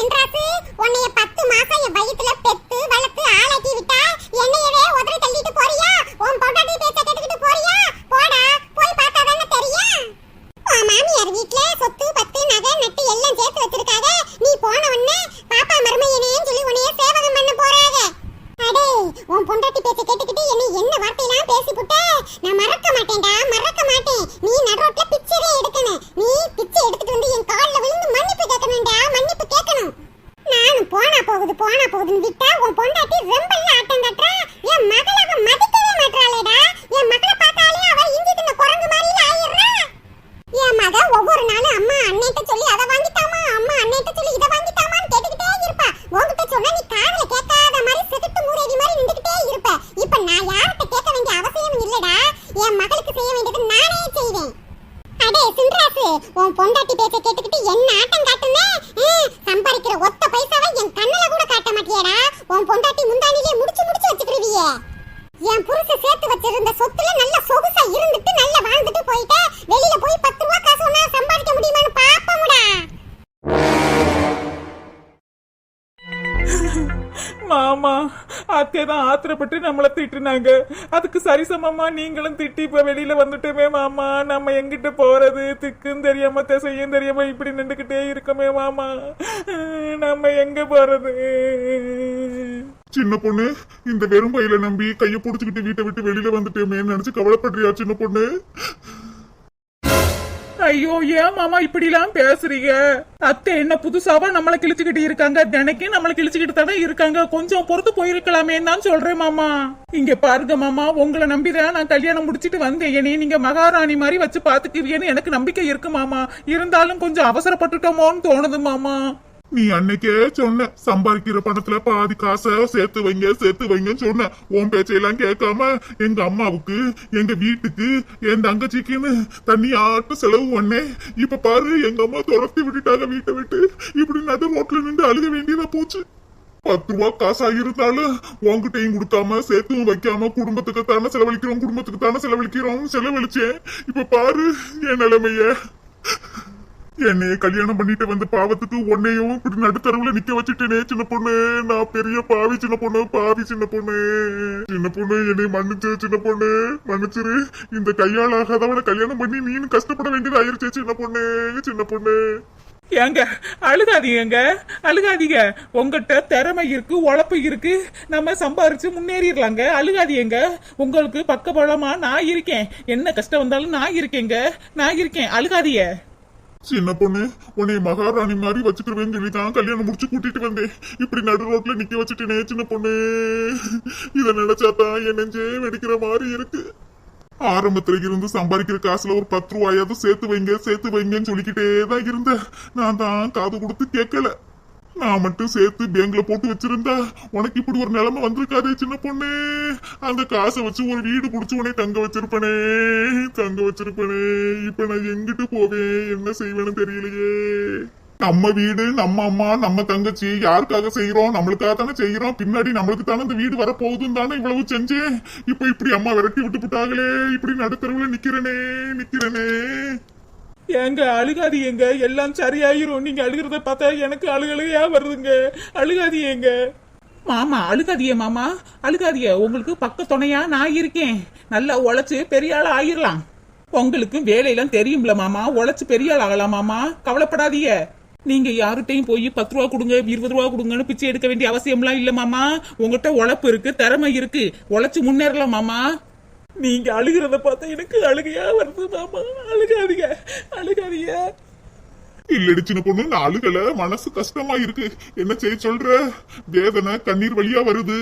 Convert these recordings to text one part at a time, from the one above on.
சின்ராசு, உன்னைய 10 மாசம் என் வயித்துல பெத்து வளர்த்து ஆளாக்கி விட்டா என்னையவே உதறி தள்ளிட்டு போறியா? உன் பொண்டாட்டி பேச்ச கேட்டுக்கிட்டு போறியா? போடா, போய் பார்த்தா தானே தெரியும். உன் மாமியார் வீட்ல சொத்து பத்து நகை நட்டு எல்லாம் சேர்த்து வச்சிருக்காங்க. நீ போன உடனே பாப்பா மருமையனேன்னு சொல்லி உன்னைய சேவகம் பண்ண போறாங்க. அடே, உன் பொண்டாட்டி பேச்ச கேட்டுக்கிட்டு என்ன வார்த்தையெல்லாம் பேசிப்புட்ட? நான் மறக்க மாட்டேன்டா, மறக்க மாட்டேன். நீ நடுரோட்ல பிச்சையே எடுக்கணும். நீ பிச்சை எடுத்துட்டு வந்து என் கால்ல விழுந்து மன்னிப்பு கேட்கணும்டா, மன்னிப்பு கேட்கணும். நானும் போனா போகுதுன்னு விட்டா உன் பொண்டாட்டி ரெம்பல்ல ஆட்டம் கட்டுறா. என் மகளை அவ மதிக்கவே மாட்டாளேடா. என் மகளை பார்த்தாலே அவ இஞ்சி தின்ன குரங்கு மாதிரி ஆயிடுறா. என் மக ஒவ்வொரு நாளும் அம்மா அண்ணேட்ட சொல்லி அதை வாங்கிட்டாமா, அம்மா அண்ணேட்ட சொல்லி இதை வாங்கிட்டாமான்னு கேட்டுக்கிட்டே இருப்பா. உன்கிட்ட சொன்னா நீ காதுல கேட்காத மாதிரி செகுட்டு மூரேதி மாதிரி நின்றுக்கிட்டே இருப்ப. இப்ப நான் யார்கிட்ட கேட்க வேண்டிய அவசியம் இல்லடா. என் மகளுக்கு செய்ய வேண்டியது நானே செய்வேன். அடே சின்ராசு, உன் பொண்டாட்டி பேச்ச கேட்டுக்கிட்டு என்ன ஆட்டம் காட்டுனே? சம்பாதிக்கிற ஒத்த பைசாவை என் கண்ணுல கூட காட்ட மாட்டியடா. உன் பொண்டாட்டி முந்தானிலே முடிச்சு வச்சுக்கிருவியே. என் புருஷ சேர்த்து வச்சிருந்த சொத்துல நல்ல சொகுசா இருந்துட்டு நல்ல வாழ்ந்துட்டு போயிட்ட. வெளியில போய் 10 ரூபாய் காசு ஒண்ணா சம்பாதிக்க முடியுமான்னு பாப்பமுடா. மாமா அத்தை தான் ஆத்திரப்பட்டு நம்மளை திட்டுனாங்க. அதுக்கு சரிசமமா நீங்களும் திட்டி இப்ப வெளியில வந்துட்டோமே மாமா. நம்ம எங்கிட்ட போறது? திக்குன்னு தெரியாம திசையும் தெரியாம இப்படி நின்றுகிட்டே இருக்கமே மாமா. நம்ம எங்க போறது? சின்ன பொண்ணு, இந்த வெறும் பையில நம்பி கைய புடிச்சுக்கிட்டு வீட்டை விட்டு வெளியில வந்துட்டோமே நினைச்சு கவலைப்படுறியா சின்ன பொண்ணு? ஐயோ, ஏன் மாமா இப்படி எல்லாம் பேசுறீங்க? அத்தை என்ன புதுசாவா நம்மளை கிழிச்சுக்கிட்டு இருக்காங்க? தினைக்கும் நம்மளை கிழிச்சுக்கிட்டு தானே இருக்காங்க. கொஞ்சம் பொறுத்து போயிருக்கலாமே தான் சொல்றேன் மாமா. இங்க பாருங்க மாமா, உங்களை நம்பிதான் நான் கல்யாணம் முடிச்சிட்டு வந்தேன். என்னைய நீங்க மகாராணி மாதிரி வச்சு பாத்துக்குவீங்கன்னு எனக்கு நம்பிக்கை இருக்கு மாமா. இருந்தாலும் கொஞ்சம் அவசரப்பட்டுட்டோமோன்னு தோணுது மாமா. நீ அன்னைக்கே சொன்ன சம்பாதிக்கிற பணத்துல பாதி காசை சேர்த்து வைங்கன்னு சொன்ன. உன் பேச்சையெல்லாம் கேட்காம எங்க அம்மாவுக்கு, எங்க வீட்டுக்கு, என் தங்கச்சிக்குன்னு தனியாட்டு செலவு பண்ணேன். இப்ப பாரு, எங்க அம்மா துரத்தி விட்டுட்டாங்க வீட்டை விட்டு. இப்படி நடு ரோட்ல நின்று அழுக வேண்டியதா போச்சு. 10 ரூபா காசா இருந்தாலும் உங்ககிட்டையும் கொடுக்காம சேர்த்தும் வைக்காம குடும்பத்துக்கு தானே செலவழிக்கிறோம் செலவழிச்சேன். இப்ப பாரு என் நிலைமைய. என்னைய கல்யாணம் பண்ணிட்டு வந்த பாவத்துக்கு உன்னையும் இப்படி நடுத்தரவுல நிக்க வச்சுட்டேனே சின்ன பொண்ணு. நான் பெரிய பாவி சின்ன பொண்ணு. என்னை மன்னிச்சு சின்ன பொண்ணு, மன்னிச்சிரு. இந்த கையால் ஆகாதவனை கல்யாணம் பண்ணி நீனு கஷ்டப்பட வேண்டியது ஆயிருச்சே சின்ன பொண்ணு. ஏங்க அழுகாதீங்க. உங்ககிட்ட திறமை இருக்கு, உழைப்பு இருக்கு. நம்ம சம்பாரிச்சு முன்னேறிடலாங்க. அழுகாதீங்க. உங்களுக்கு பக்கபலமா நான் இருக்கேன். என்ன கஷ்டம் வந்தாலும் நான் இருக்கேன். அழுகாதீங்க. சின்ன பொண்ணு, உன்னை மகாராணி மாதிரி வச்சுக்கிறவேன்னு சொல்லிதான் கல்யாணம் முடிச்சு கூட்டிட்டு வந்தேன். இப்படி நடு ரோட்ல நிக்க வச்சுட்டேனே சின்ன பொண்ணு. இத நினைச்சாதான் என் நெஞ்சே வெடிக்கிற மாதிரி இருக்கு. ஆரம்பத்துல இருந்து சம்பாதிக்கிற காசுல ஒரு 10 ரூபாயாவது சேர்த்து வைங்கன்னு சொல்லிக்கிட்டே தான் இருந்தேன். நான் தான் காது கொடுத்து கேட்கல. நான் மட்டும் சேர்த்து பேங்க்ல போட்டு வச்சிருந்தா உனக்கு இப்படி ஒரு நிலைமை வந்திருக்காதே சின்ன பொண்ணு. அந்த காசை வச்சு ஒரு வீடு புடிச்சு உன்னை தங்க வச்சிருப்பனே. இப்ப நான் எங்கிட்டு போவேன், என்ன செய்வேன்னு தெரியலையே. நம்ம வீடு, நம்ம அம்மா, நம்ம தங்கச்சி யாருக்காக செய்யறோம்? நம்மளுக்காக தானே செய்யறோம். பின்னாடி நம்மளுக்கு தானே இந்த வீடு வர போகுதுன்னு தானே இவ்வளவு செஞ்சேன். இப்ப இப்படி அம்மா விரட்டி விட்டுட்டாங்களே. இப்படி நடுத்தரவுல நிக்கிறனே. ஏங்க அழுகாதீங்க, எல்லாம் சரியாயிரும். நீங்க அழுகிறத பார்த்தா எனக்கு அழுகலையா வருதுங்க. அழுகாதீங்க மாமா, அழுகாதீங்க. உங்களுக்கு பக்க துணையா நான் இருக்கேன். நல்லா உழைச்சு பெரிய ஆள் ஆயிரலாம். உங்களுக்கு வேலையெல்லாம் தெரியும்ல மாமா. உழைச்சு பெரிய ஆள் ஆகலாம் மாமா, கவலைப்படாதீங்க. நீங்க யார்கிட்டையும் போய் 10 ரூபா கொடுங்க 20 ரூபா கொடுங்கன்னு பிச்சை எடுக்க வேண்டிய அவசியம்லாம் இல்ல மாமா. உங்ககிட்ட உழைப்பு இருக்கு, திறமை இருக்கு. உழைச்சு முன்னேறலாம் மாமா. நீங்க அழுகிறத பார்த்தா எனக்கு அழுகையா வருது மாமா. அழுகாதீங்க. இல்லடி சின்ன பொண்ணு, நான் அழுகல. மனசு கஷ்டமா இருக்கு. என்ன செய்ய சொல்ற? வேதனை கண்ணீர் வழியா வருது.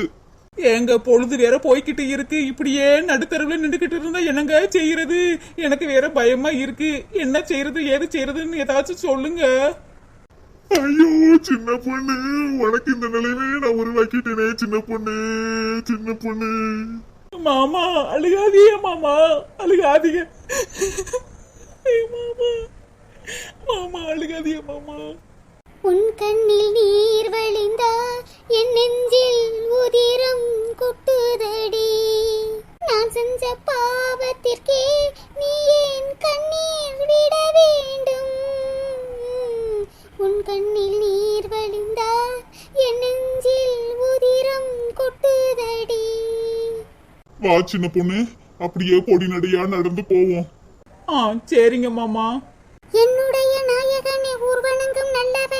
எங்க பொழுது வேற போய்கிட்டு இருக்கு. இப்படியே நடுத்தரவுல நின்றுகிட்டு இருந்தா என்னங்க செய்யறது? எனக்கு வேற பயமா இருக்கு. என்ன செய்யறது, ஏது செய்யறதுன்னு ஏதாச்சும் சொல்லுங்க. ஐயோ சின்ன பொண்ணு, உனக்கு இந்த நிலைமையே நான் உருவாக்கிட்டேனே சின்ன பொண்ணு. மாமா அழுகாதீங்க மாமா, அழுகாதீங்க மாமா. உன் கண்ணில் நீர் வழிந்தா என் நெஞ்சில் உதிரம் கொட்டுதடி. நான் செஞ்ச பாவத்திற்கே நீ ஏன் கண்ணீர் விட வேண்டும்? உன் கண்ணில் நீர் வழிந்தால் என் நெஞ்சில் உதிரம் கொட்டுதடி. வா சின்ன பொண்ணு, அப்படியே பொடி நடையா நடந்து போவோம். சரிங்க மாமா. என்னுடைய நாயகனே ஊர்வனங்கும் நல்லவர்